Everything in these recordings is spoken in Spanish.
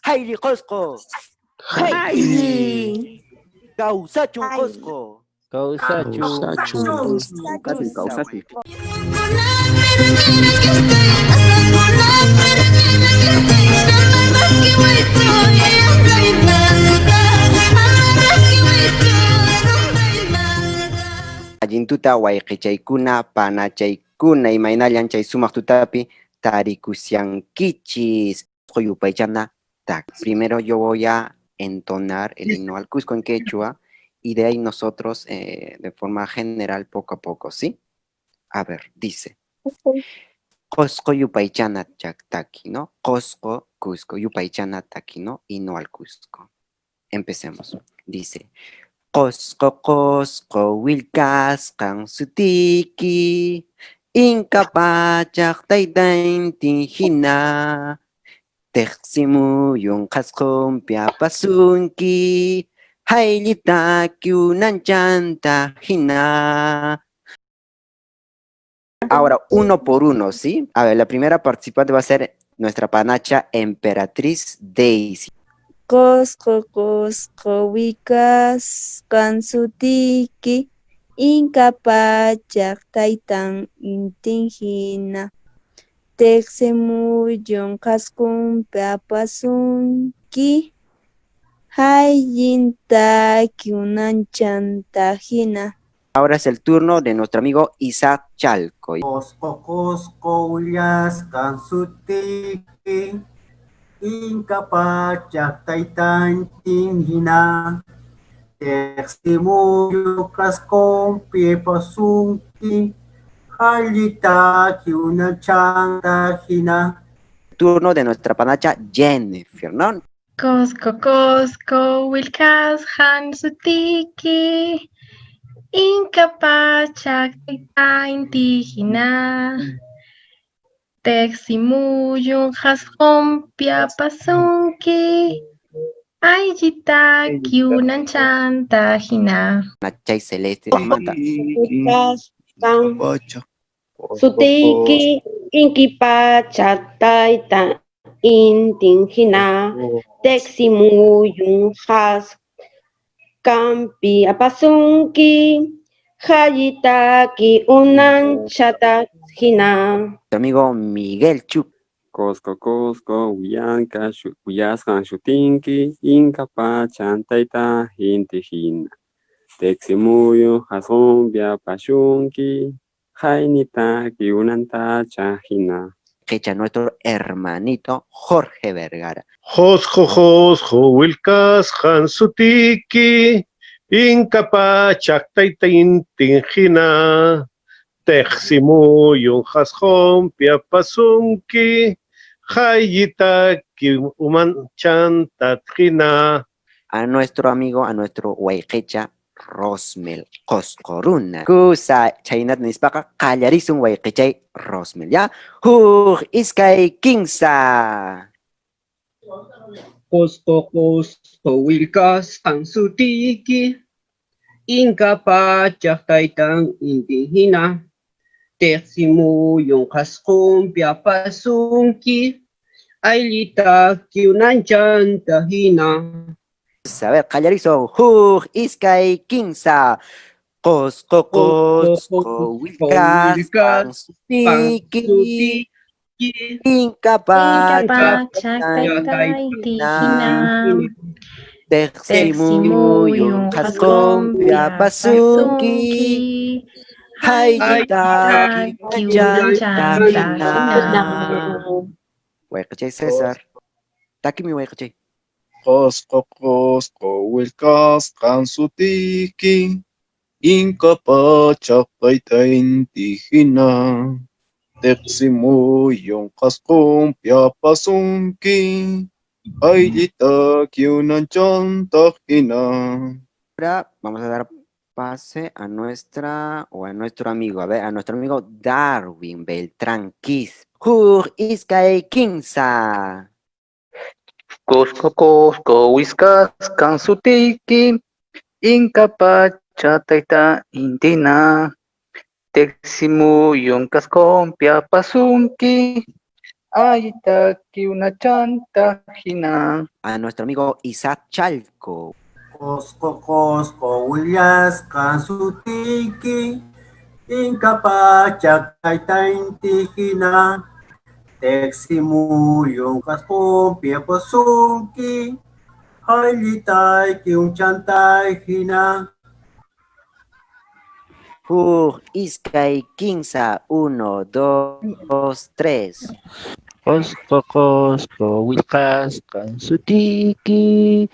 Haili Cosco. Haili. Causachun Cosco. Causachu. Casi causati. Ajintuta wayqichaykuna panachaykuna imaynallan chay sumaq tutapi tarikusiankichis quyupaychana tak. Primero yo voy a entonar el himno al Cusco en quechua y de ahí nosotros de forma general poco a poco, ¿sí? A ver, dice. Cusco yupaychana chaktaki, ¿no? Cusco, Cusco, yupaychana taki, ¿no? Y no al Cusco. Empecemos. Dice. Cosco, Cosco, Wilcascan, Sutiki, Incapachak, Taitain, Tijina, Teximu, Yuncaskon, Piapasunki, Hailita, Kyunanchanta, Jina. Ahora, uno por uno, ¿sí? A ver, la primera participante va a ser nuestra panacha Emperatriz Daisy. Cosco, Wikas, Kansutiki, Incapachak, Taitan, Intingina, Texemuyon, Kaskun, Peapasunki, Hayinta, Kyunanchantahina. Ahora es el turno de nuestro amigo Isaac Chalco. Cosco, Willas, Kansutiki, Incapachak, Taitan, Inhina, Textimuyo, Kaskon, Piepasunki, Halita, Kyunachanta, Hina. Turno de nuestra panacha Jennifer, ¿no? Cosco, Wilkas, Hansutiki, Incapachak, Indígena, Teximuyo, Hascom, Piapasunki, Ayita, Kyunanchanta, Hina. Nachay Celeste Samantha. Sutiki, Inkipacha, Taita, Intingina, Teximuyun, Has, Campi, Apasunki, Hayitaki, Unanchata, Hina. Nuestro amigo Miguel Chup. Cosco, Huyascan, Shutinki, Incapachan, Taita, Hintijina. Teximuyo, Hazombia, Pashunki, Jainita, Kiunanta, Chajina. Fecha nuestro hermanito Jorge Vergara. Josjo, Wilkas, Hansutiki, Incapachak, Taitain, Tingina, Teximuyun, Haschom, Piapasunki, Hayita, Umanchan, Tatrina. A nuestro amigo, a nuestro Huayquecha Rosmel Coscoruna. Kusa Chainat Nispaka, Callarisun Huayquechay Rosmel, ¿ya? Iskay Kingsa. Cosco, Wilkas, Hansutiki, Incapachak, Taitan, Indígena, Teximuyon, Haskun, Piapasunki, Ailita, Kyunanchanta, Hina. A ver, Callarizo, Iskay Kingsa. Cosco, Wilkas, Hansutiki, Incapachak, Teximuyun, Haskon, Piapasunki, Hayita, Kyunanchanta. Huayquechay César. Taki mi Huayquechay. Cosco, Wilkas, Hansutiki, Incapachak, Taita, Indígena, Teximuyun, Haskon, Piapasunki, Ailita, Kyunanchanta, Hina. Ahora vamos a dar pase a nuestro amigo, a ver, a nuestro amigo Darwin Beltrán Kiss. Iskay Kingsa. Cosco, Whiskas, Kansutiki, Incapacha, Taita, Indina, Teximu, Yonkascon, Piapasunki, Ayita kiuna chanta hina. A nuestro amigo Isaac Chalco. Cosco Williams Kansutiki Incapaz Taintihina Teximu yung kaskong piapasunki Halitai kiung chantai hina. Iskay Kinsa 1, 2, 3. Cosco Wilkas Kansutiki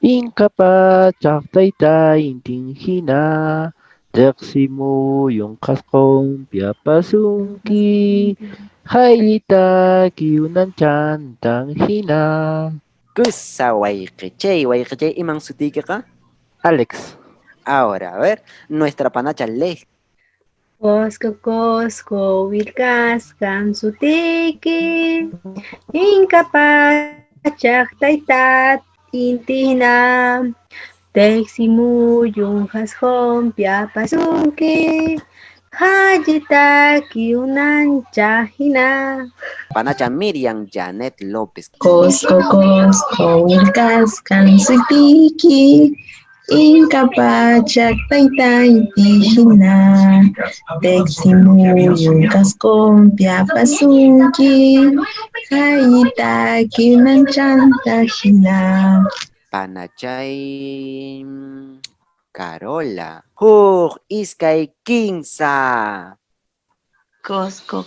Incapa Chaktaita Intinghina Teximu yung kaskong piapasunki Hailita kiunan chantang hina. Kusa Waikichay imang sutiki ka? Alex. Ahora, a ver, nuestra panacha Les. Cosco Wilkas Kansutiki Incapaz Taita Intihina Teximu yung kaskong piapasunki Hajita kiunan chahina. Panacha Miriam Janet López. Cosco Wilkas Kansutiki Incapaz Taita Intihina Teximu yung kaskong piapasunki Hajita kiunan chantahina. Panachay Carola. Iskay Kinsa. Cosco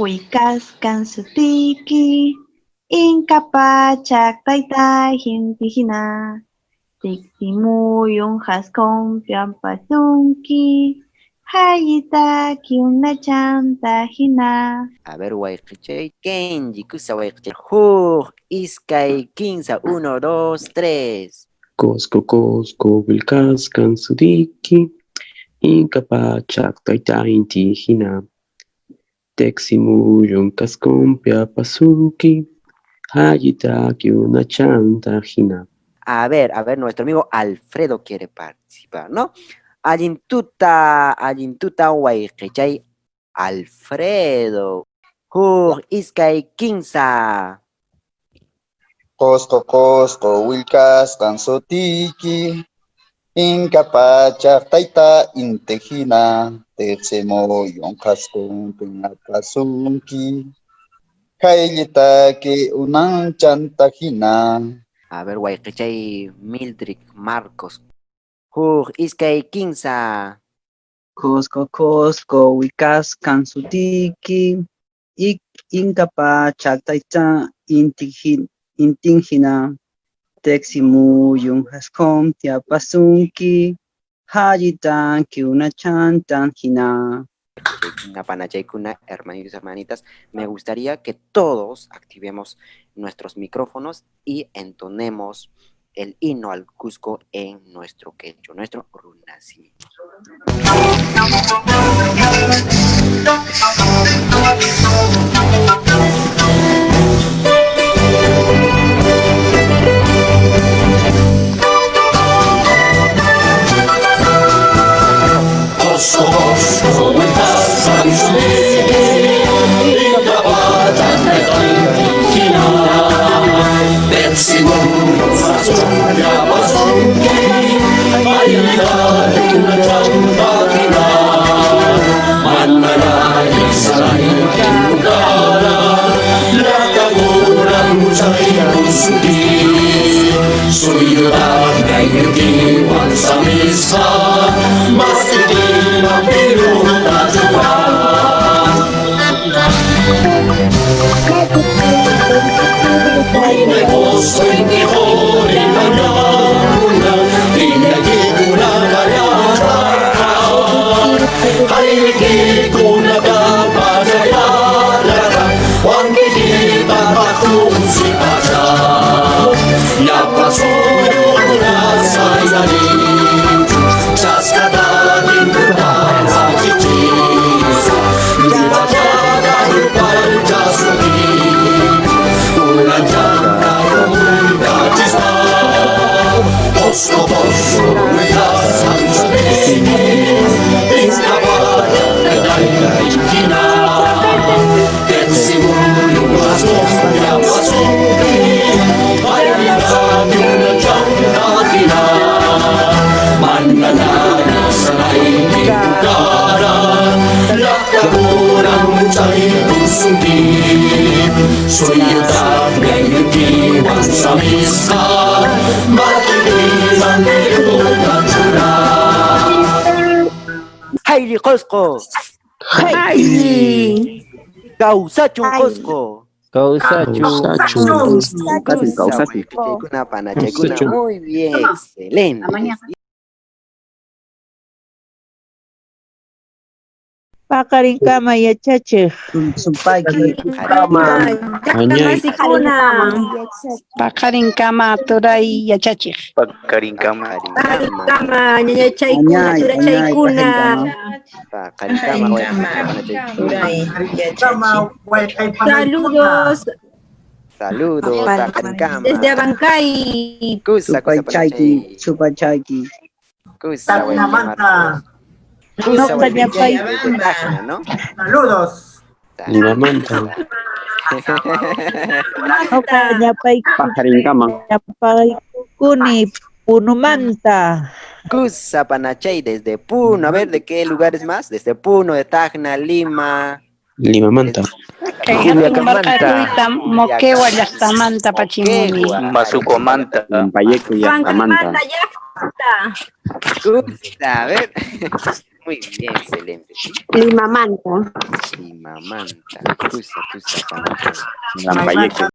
Wilkas Kansutiki Incapaz Taita Intihina Teximu yung kaskong piapasunki Hajita kiuna chantahina. A ver, Waikichay Kenji Kusa Waikichay. Iskay Kinsa 1, 2, 3. Cosco Wilkas Kansutiki Incapaz Taita Intihina Teximu yung kaskong piapasunki Hajita kiuna chantahina. A ver, nuestro amigo Alfredo quiere participar, ¿no? Alintuta Waikichay Alfredo. Iskay Kinsa. Cosco Wilkas Kansutiki Incapaz Taita Intihina Teximu yung kaskong piapasunki Hailita kiunang chantahina. A ver, Waikichay Mildred Marcos. Iskay Kinsa. Cosco Wilkas Kansutiki Incapaz Taita Intihina Teximu yung kaskong piapasunki Hajita kiuna chantahina. Panachay Kuna, hermanitos y hermanitas, me gustaría que todos activemos nuestros micrófonos y entonemos el himno al Cusco en nuestro quechua, nuestro runacimiento. Cosco Wilkas Kansutiki Incapaz Taita Intihina Teximu yung kaskong piapasunki Hajita kiuna chantahina. Mananalig sa langit lugaran Lakagurang sa'y kusudi Suyutan ngayong diwan sa misa Mas hindi mapinuntajuan May puso'y di ko rin magdamuna Tinagin ko na kayatakan Haligid ko na kapadayaran Huwag kita bakong si Pacha Yapasuyo na sa yanin Sas kadaling ko na sa chichis Di ba siya lupal jasunin Ulan dyan na kumunda chispa Cosco Wilkas Kansutiki Incapaz Taita samisa Matigisan Tirukachura Haili Cosco. Haili. Causachun Cosco. Causachun. Causachi. Chaykuna pana chaykuna. Muy bien, excelente. Paqarinkama yachachiq. Sumpayki. Paqarinkama turay yachachiq. Paqarinkama. Paqarinkama ñañachaykuna turachaykuna. Saludos. Saludos, Paqarinkama. Desde Abancay. Supaychayki. ¿No? Saludos. Limamanta. Paqarinkama. Kuni Punumanta. Cusa Panachay desde Puno. A ver, ¿de qué lugares más? Desde Puno, de Tacna, Lima. Limamanta. Moquegua Llaqtamanta Pachimuni. Masucomanta. Payeco y Llaqtamanta. A ver. Muy bien, excelente. Limamanta. Limamanta. Cusa Panachay. Lambayeco.